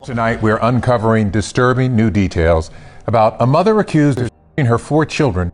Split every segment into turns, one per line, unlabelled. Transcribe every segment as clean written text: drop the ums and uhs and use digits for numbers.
Tonight, we're uncovering disturbing new details about a mother accused of shooting her 4 children,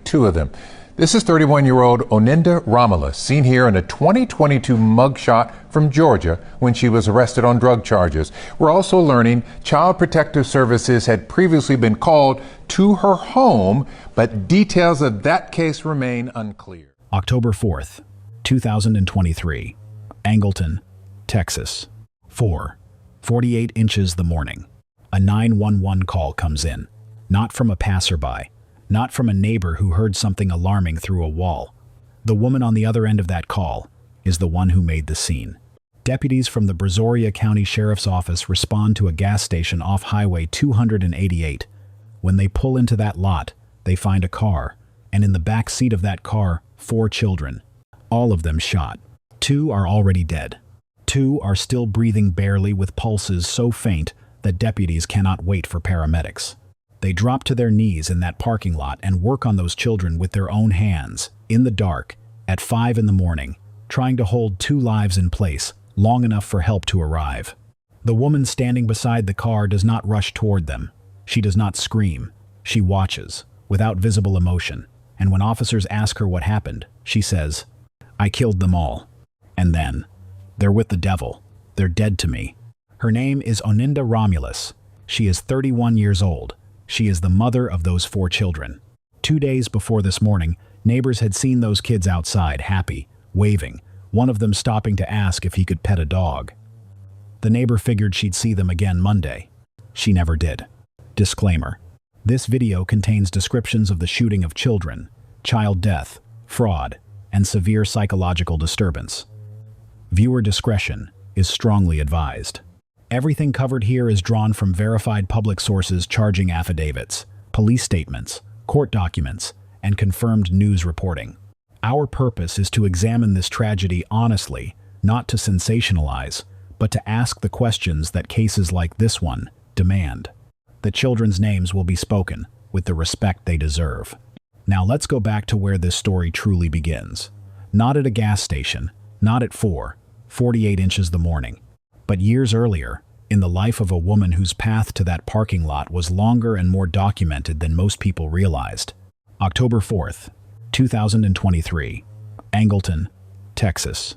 2 of them. This is 31-year-old Oninda Romulus, seen here in a 2022 mugshot from Georgia when she was arrested on drug charges. We're also learning Child Protective Services had previously been called to her home, but details of that case remain unclear.
October 4th, 2023, Angleton, Texas. 4:48 inches the morning. A 911 call comes in, not from a passerby, not from a neighbor who heard something alarming through a wall. The woman on the other end of that call is the one who made the scene. Deputies from the Brazoria County Sheriff's Office respond to a gas station off Highway 288. When they pull into that lot, they find a car, and in the back seat of that car, 4 children. All of them shot. 2 are already dead. 2 are still breathing barely with pulses so faint that deputies cannot wait for paramedics. They drop to their knees in that parking lot and work on those children with their own hands, in the dark, at 5 in the morning, trying to hold 2 lives in place, long enough for help to arrive. The woman standing beside the car does not rush toward them. She does not scream. She watches, without visible emotion, and when officers ask her what happened, she says, "I killed them all. And then, they're with the devil. They're dead to me." Her name is Oninda Romulus. She is 31 years old. She is the mother of those 4 children. 2 days before this morning, neighbors had seen those kids outside, happy, waving, one of them stopping to ask if he could pet a dog. The neighbor figured she'd see them again Monday. She never did. Disclaimer: this video contains descriptions of the shooting of children, child death, fraud, and severe psychological disturbance. Viewer discretion is strongly advised. Everything covered here is drawn from verified public sources, charging affidavits, police statements, court documents, and confirmed news reporting. Our purpose is to examine this tragedy honestly, not to sensationalize, but to ask the questions that cases like this one demand. The children's names will be spoken with the respect they deserve. Now let's go back to where this story truly begins. Not at a gas station, not at 4:48 inches the morning, but years earlier, in the life of a woman whose path to that parking lot was longer and more documented than most people realized. October 4th, 2023, Angleton, Texas.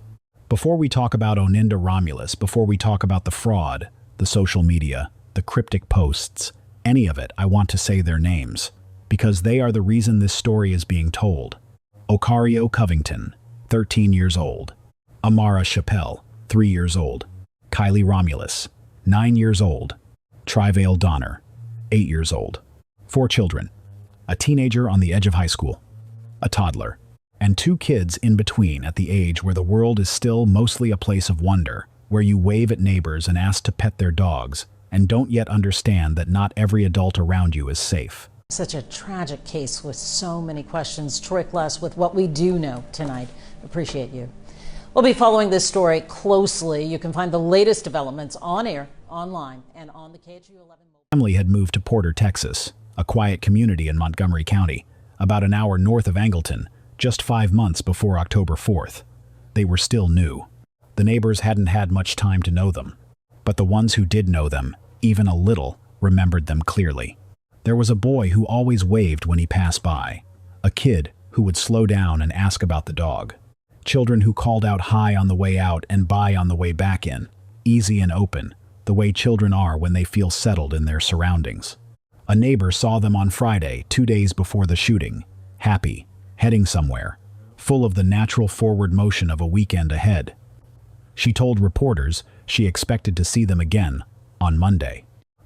Before we talk about Oninda Romulus, before we talk about the fraud, the social media, the cryptic posts, any of it, I want to say their names, because they are the reason this story is being told. Ocario Covington, 13 years old. Amara Chappelle, 3 years old. Kylie Romulus, 9 years old. Trivale Donner, 8 years old. 4 children, a teenager on the edge of high school, a toddler, and 2 kids in between at the age where the world is still mostly a place of wonder, where you wave at neighbors and ask to pet their dogs, and don't yet understand that not every adult around you is safe.
Such a tragic case with so many questions. Troy Kless with what we do know tonight. Appreciate you. We'll be following this story closely. You can find the latest developments on air, online, and on the KHU11 mobile.
Family had moved to Porter, Texas, a quiet community in Montgomery County, about an hour north of Angleton, just 5 months before October 4th. They were still new. The neighbors hadn't had much time to know them, but the ones who did know them, even a little, remembered them clearly. There was a boy who always waved when he passed by, a kid who would slow down and ask about the dog. Children who called out hi on the way out and bye on the way back in, easy and open, the way children are when they feel settled in their surroundings. A neighbor saw them on Friday, 2 days before the shooting, happy, heading somewhere, full of the natural forward motion of a weekend ahead. She told reporters she expected to see them again on Monday.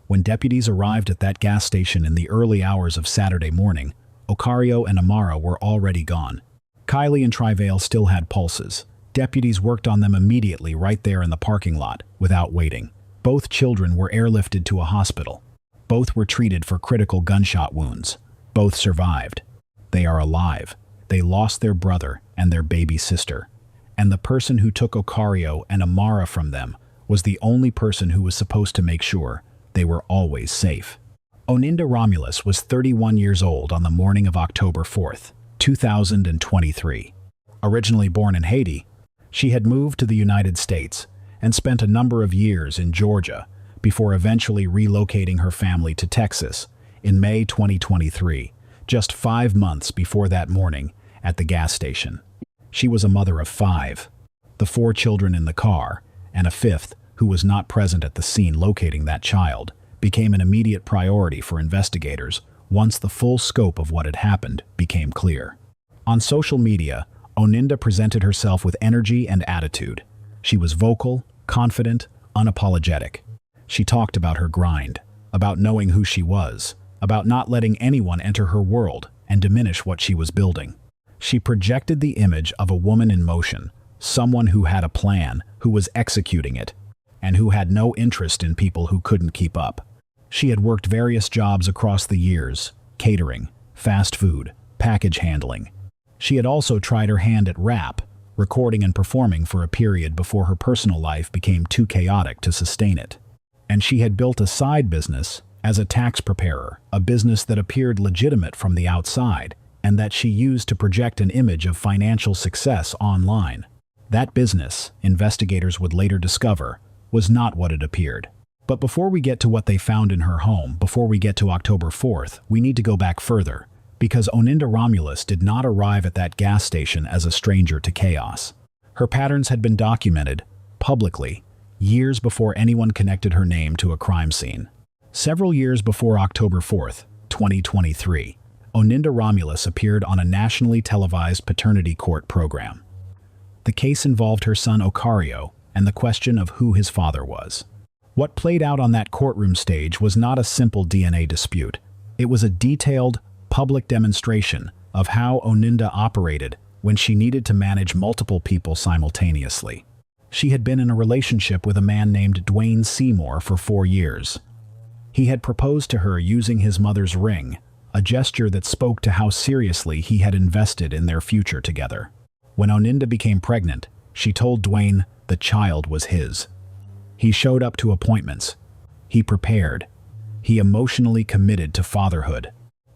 When deputies arrived at that gas station in the early hours of Saturday morning, Ocario and Amara were already gone. Kylie and Trivale still had pulses. Deputies worked on them immediately right there in the parking lot, without waiting. Both children were airlifted to a hospital. Both were treated for critical gunshot wounds. Both survived. They are alive. They lost their brother and their baby sister. And the person who took Ocario and Amara from them was the only person who was supposed to make sure they were always safe. Oninda Romulus was 31 years old on the morning of October 4th, 2023. Originally born in Haiti, she had moved to the United States and spent a number of years in Georgia before eventually relocating her family to Texas in May 2023, just 5 months before that morning at the gas station. She was a mother of 5, the 4 children in the car, and a 5th, who was not present at the scene. Locating that child became an immediate priority for investigators once the full scope of what had happened became clear. On social media, Oninda presented herself with energy and attitude. She was vocal, confident, unapologetic. She talked about her grind, about knowing who she was, about not letting anyone enter her world and diminish what she was building. She projected the image of a woman in motion, someone who had a plan, who was executing it, and who had no interest in people who couldn't keep up. She had worked various jobs across the years: catering, fast food, package handling. She had also tried her hand at rap, recording and performing for a period before her personal life became too chaotic to sustain it. And she had built a side business as a tax preparer, a business that appeared legitimate from the outside, and that she used to project an image of financial success online. That business, investigators would later discover, was not what it appeared. But before we get to what they found in her home, before we get to October 4th, we need to go back further, because Oninda Romulus did not arrive at that gas station as a stranger to chaos. Her patterns had been documented, publicly, years before anyone connected her name to a crime scene. Several years before October 4th, 2023, Oninda Romulus appeared on a nationally televised paternity court program. The case involved her son Ocario and the question of who his father was. What played out on that courtroom stage was not a simple DNA dispute. It was a detailed, public demonstration of how Oninda operated when she needed to manage multiple people simultaneously. She had been in a relationship with a man named Dwayne Seymour for 4 years. He had proposed to her using his mother's ring, a gesture that spoke to how seriously he had invested in their future together. When Oninda became pregnant, she told Dwayne the child was his. He showed up to appointments. He prepared. He emotionally committed to fatherhood.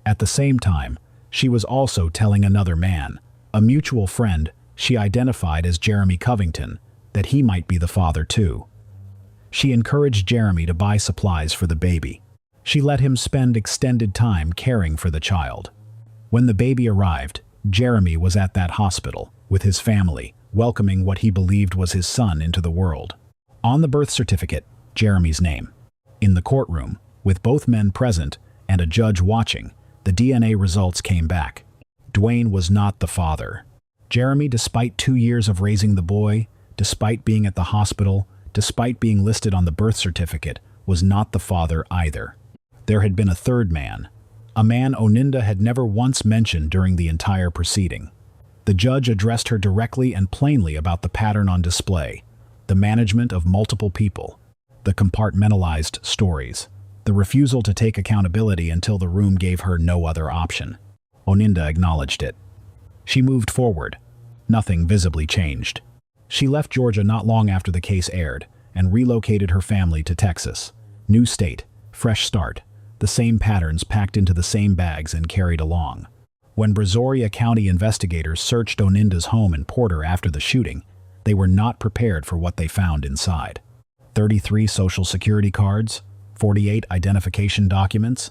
At the same time, she was also telling another man, a mutual friend she identified as Jeremy Covington, that he might be the father too. She encouraged Jeremy to buy supplies for the baby. She let him spend extended time caring for the child. When the baby arrived, Jeremy was at that hospital, with his family, welcoming what he believed was his son into the world. On the birth certificate, Jeremy's name. In the courtroom, with both men present and a judge watching, the DNA results came back. Dwayne was not the father. Jeremy, despite 2 years of raising the boy, despite being at the hospital, despite being listed on the birth certificate, was not the father either. There had been a third man, a man Oninda had never once mentioned during the entire proceeding. The judge addressed her directly and plainly about the pattern on display, the management of multiple people, the compartmentalized stories, the refusal to take accountability until the room gave her no other option. Oninda acknowledged it. She moved forward. Nothing visibly changed. She left Georgia not long after the case aired and relocated her family to Texas. New state, fresh start, the same patterns packed into the same bags and carried along. When Brazoria County investigators searched Oninda's home in Porter after the shooting, they were not prepared for what they found inside. 33 social security cards, 48 identification documents,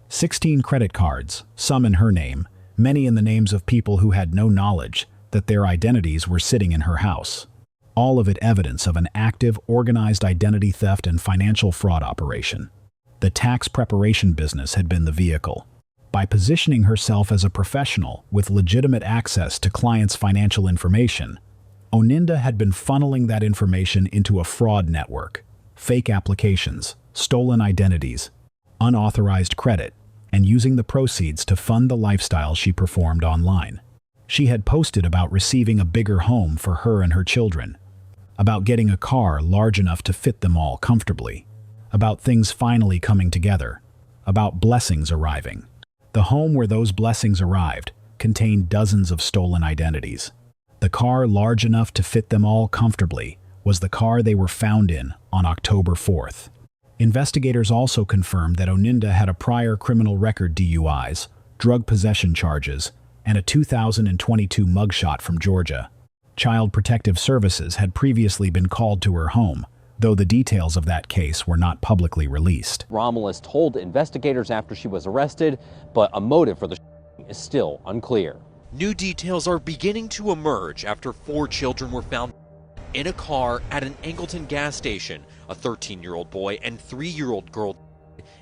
16 credit cards, some in her name, many in the names of people who had no knowledge that their identities were sitting in her house. All of it evidence of an active, organized identity theft and financial fraud operation. The tax preparation business had been the vehicle. By positioning herself as a professional with legitimate access to clients' financial information, Oninda had been funneling that information into a fraud network, fake applications, stolen identities, unauthorized credit, and using the proceeds to fund the lifestyle she performed online. She had posted about receiving a bigger home for her and her children, about getting a car large enough to fit them all comfortably, about things finally coming together, about blessings arriving. The home where those blessings arrived contained dozens of stolen identities. The car large enough to fit them all comfortably was the car they were found in on October 4th. Investigators also confirmed that Oninda had a prior criminal record: DUIs, drug possession charges, and a 2022 mugshot from Georgia. Child Protective Services had previously been called to her home, though the details of that case were not publicly released.
Romulus told investigators after she was arrested, but a motive for the is still unclear.
New details are beginning to emerge after 4 children were found in a car at an Angleton gas station. A 13-year-old boy and 3-year-old girl,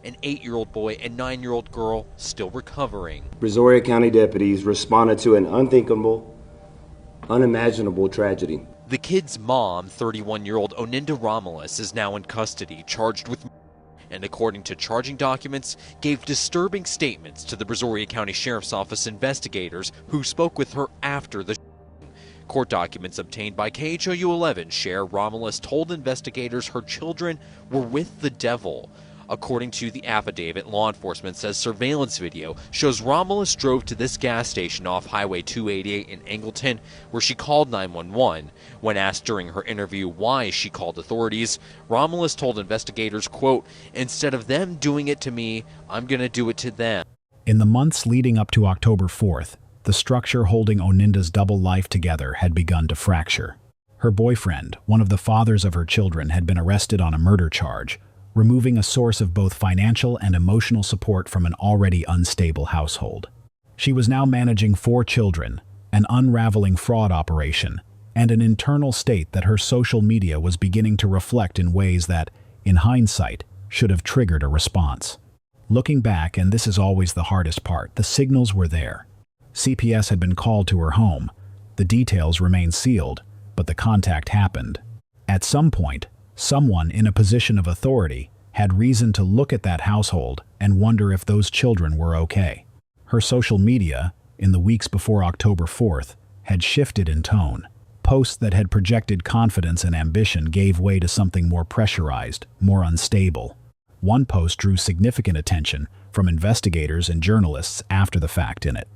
an 8-year-old boy and 9-year-old girl still recovering.
Brazoria County deputies responded to an unthinkable, unimaginable tragedy.
The kid's mom, 31-year-old Oninda Romulus, is now in custody, charged with murder, and according to charging documents, gave disturbing statements to the Brazoria County Sheriff's Office investigators who spoke with her after the shooting. Court documents obtained by KHOU 11 share Romulus told investigators her children were with the devil. According to the affidavit, law enforcement says surveillance video shows Romulus drove to this gas station off Highway 288 in Angleton, where she called 911. When asked during her interview why she called authorities, Romulus told investigators, quote, "Instead of them doing it to me, I'm going to do it to them."
In the months leading up to October 4th, the structure holding Oninda's double life together had begun to fracture. Her boyfriend, one of the fathers of her children, had been arrested on a murder charge, removing a source of both financial and emotional support from an already unstable household. She was now managing 4 children, an unraveling fraud operation, and an internal state that her social media was beginning to reflect in ways that, in hindsight, should have triggered a response. Looking back, and this is always the hardest part, the signals were there. CPS had been called to her home. The details remained sealed, but the contact happened. At some point, someone in a position of authority had reason to look at that household and wonder if those children were okay. Her social media, in the weeks before October 4th, had shifted in tone. Posts that had projected confidence and ambition gave way to something more pressurized, more unstable. One post drew significant attention from investigators and journalists after the fact. In it,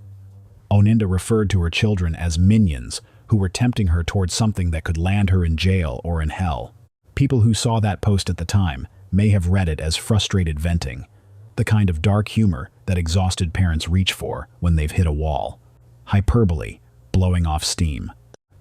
Oninda referred to her children as minions who were tempting her towards something that could land her in jail or in hell. People who saw that post at the time may have read it as frustrated venting, the kind of dark humor that exhausted parents reach for when they've hit a wall. Hyperbole, blowing off steam.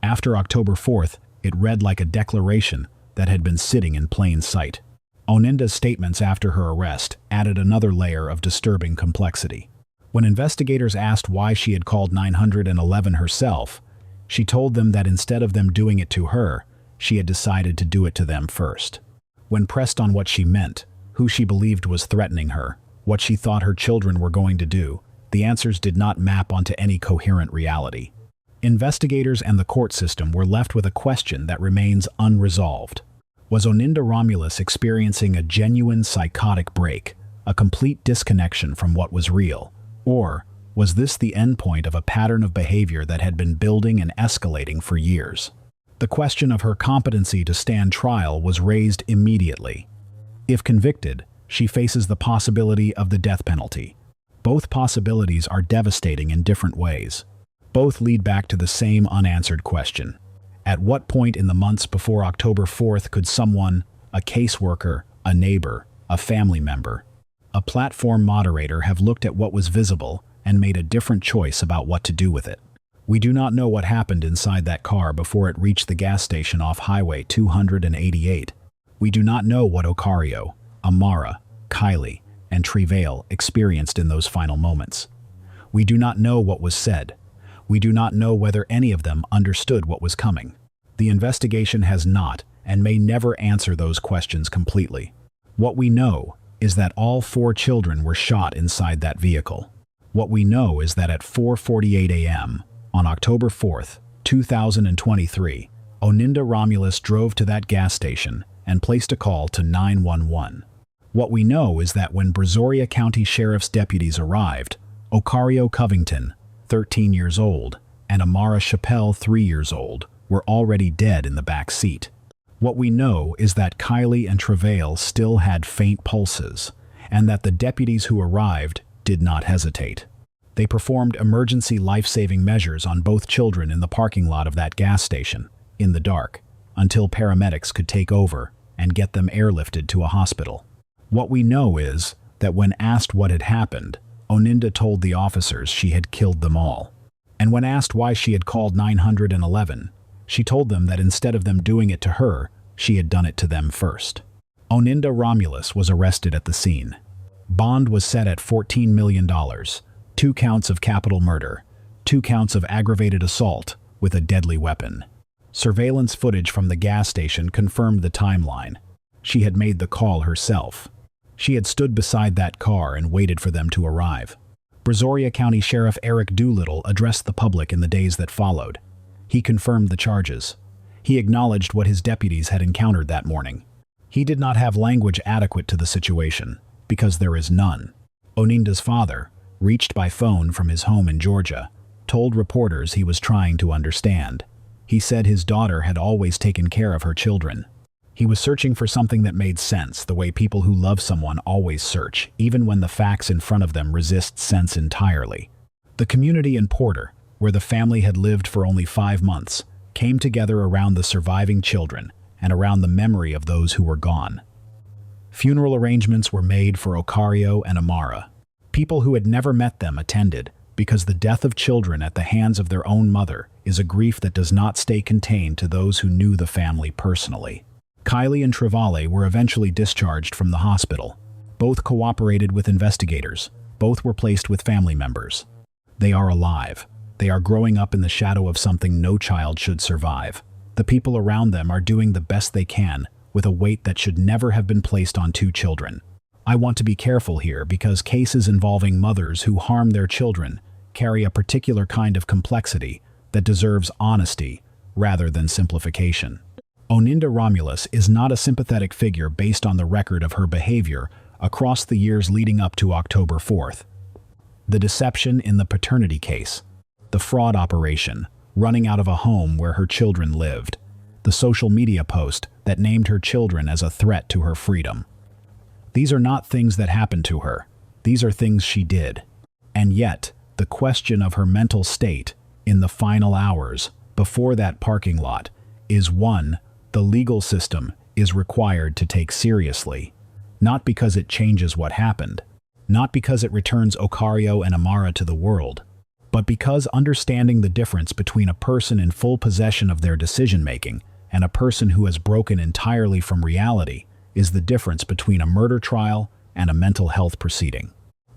After October 4th, it read like a declaration that had been sitting in plain sight. Oninda's statements after her arrest added another layer of disturbing complexity. When investigators asked why she had called 911 herself, she told them that instead of them doing it to her, she had decided to do it to them first. When pressed on what she meant, who she believed was threatening her, what she thought her children were going to do, the answers did not map onto any coherent reality. Investigators and the court system were left with a question that remains unresolved. Was Oninda Romulus experiencing a genuine psychotic break, a complete disconnection from what was real? Or was this the endpoint of a pattern of behavior that had been building and escalating for years? The question of her competency to stand trial was raised immediately. If convicted, she faces the possibility of the death penalty. Both possibilities are devastating in different ways. Both lead back to the same unanswered question. At what point in the months before October 4th could someone, a caseworker, a neighbor, a family member, a platform moderator have looked at what was visible and made a different choice about what to do with it? We do not know what happened inside that car before it reached the gas station off Highway 288. We do not know what Ocario, Amara, Kylie, and Trevale experienced in those final moments. We do not know what was said. We do not know whether any of them understood what was coming. The investigation has not and may never answer those questions completely. What we know is that all 4 children were shot inside that vehicle. What we know is that at 4:48 a.m., on October 4th, 2023, Oninda Romulus drove to that gas station and placed a call to 911. What we know is that when Brazoria County Sheriff's deputies arrived, Ocario Covington, 13 years old, and Amara Chappelle, 3 years old, were already dead in the back seat. What we know is that Kylie and Trevale still had faint pulses, and that the deputies who arrived did not hesitate. They performed emergency life-saving measures on both children in the parking lot of that gas station, in the dark, until paramedics could take over and get them airlifted to a hospital. What we know is that when asked what had happened, Oninda told the officers she had killed them all. And when asked why she had called 911, she told them that instead of them doing it to her, She had done it to them first. Oninda Romulus was arrested at the scene. Bond was set at $14 million, 2 counts of capital murder, 2 counts of aggravated assault with a deadly weapon. Surveillance footage from the gas station confirmed the timeline. She had made the call herself. She had stood beside that car and waited for them to arrive. Brazoria County Sheriff Eric Doolittle addressed the public in the days that followed. He confirmed the charges. He acknowledged what his deputies had encountered that morning. He did not have language adequate to the situation, because there is none. Oninda's father, reached by phone from his home in Georgia, told reporters he was trying to understand. He said his daughter had always taken care of her children. He was searching for something that made sense, the way people who love someone always search, even when the facts in front of them resist sense entirely. The community in Porter, where the family had lived for only 5 months, came together around the surviving children and around the memory of those who were gone. Funeral arrangements were made for Ocario and Amara. People who had never met them attended, because the death of children at the hands of their own mother is a grief that does not stay contained to those who knew the family personally. Kylie and Trevale were eventually discharged from the hospital. Both cooperated with investigators. Both were placed with family members. They are alive. They are growing up in the shadow of something no child should survive. The people around them are doing the best they can, with a weight that should never have been placed on 2 children. I want to be careful here because cases involving mothers who harm their children carry a particular kind of complexity that deserves honesty rather than simplification. Oninda Romulus is not a sympathetic figure based on the record of her behavior across the years leading up to October 4th. The deception in the paternity case, the fraud operation, running out of a home where her children lived, the social media post that named her children as a threat to her freedom. These are not things that happened to her. These are things she did. And yet, the question of her mental state in the final hours before that parking lot is one the legal system is required to take seriously, not because it changes what happened, not because it returns Ocario and Amara to the world, but because understanding the difference between a person in full possession of their decision-making and a person who has broken entirely from reality is the difference between a murder trial and a mental health proceeding.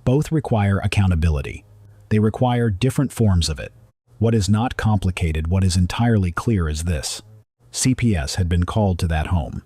Both require accountability. They require different forms of it. What is not complicated, what is entirely clear is this. CPS had been called to that home.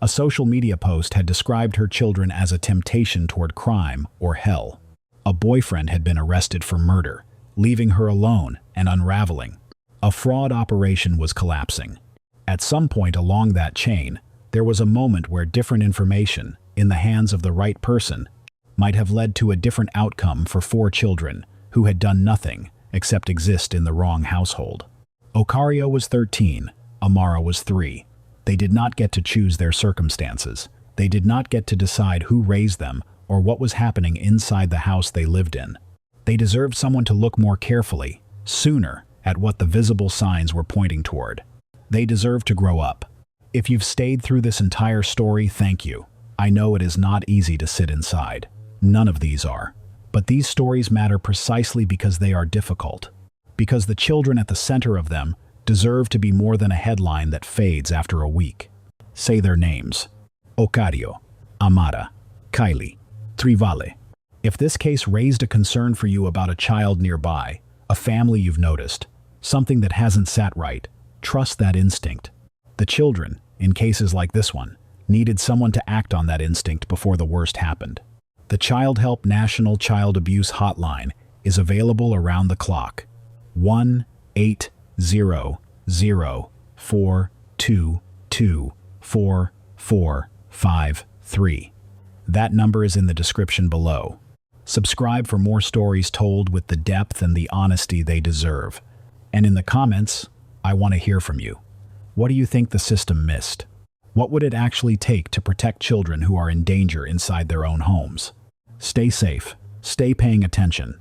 A social media post had described her children as a temptation toward crime or hell. A boyfriend had been arrested for murder, leaving her alone and unraveling. A fraud operation was collapsing. At some point along that chain, there was a moment where different information, in the hands of the right person, might have led to a different outcome for 4 children who had done nothing except exist in the wrong household. Ocario was 13, Amara was 3. They did not get to choose their circumstances. They did not get to decide who raised them or what was happening inside the house they lived in. They deserved someone to look more carefully, sooner, at what the visible signs were pointing toward. They deserve to grow up. If you've stayed through this entire story, thank you. I know it is not easy to sit inside. None of these are. But these stories matter precisely because they are difficult. Because the children at the center of them deserve to be more than a headline that fades after a week. Say their names. Ocario, Amara, Kylie, Trevale. If this case raised a concern for you about a child nearby, a family you've noticed, something that hasn't sat right, trust that instinct. The children, in cases like this one, needed someone to act on that instinct before the worst happened. The Child Help National Child Abuse Hotline is available around the clock. 1-800-422-4453. That number is in the description below. Subscribe for more stories told with the depth and the honesty they deserve. And in the comments, I want to hear from you. What do you think the system missed? What would it actually take to protect children who are in danger inside their own homes? Stay safe, stay paying attention,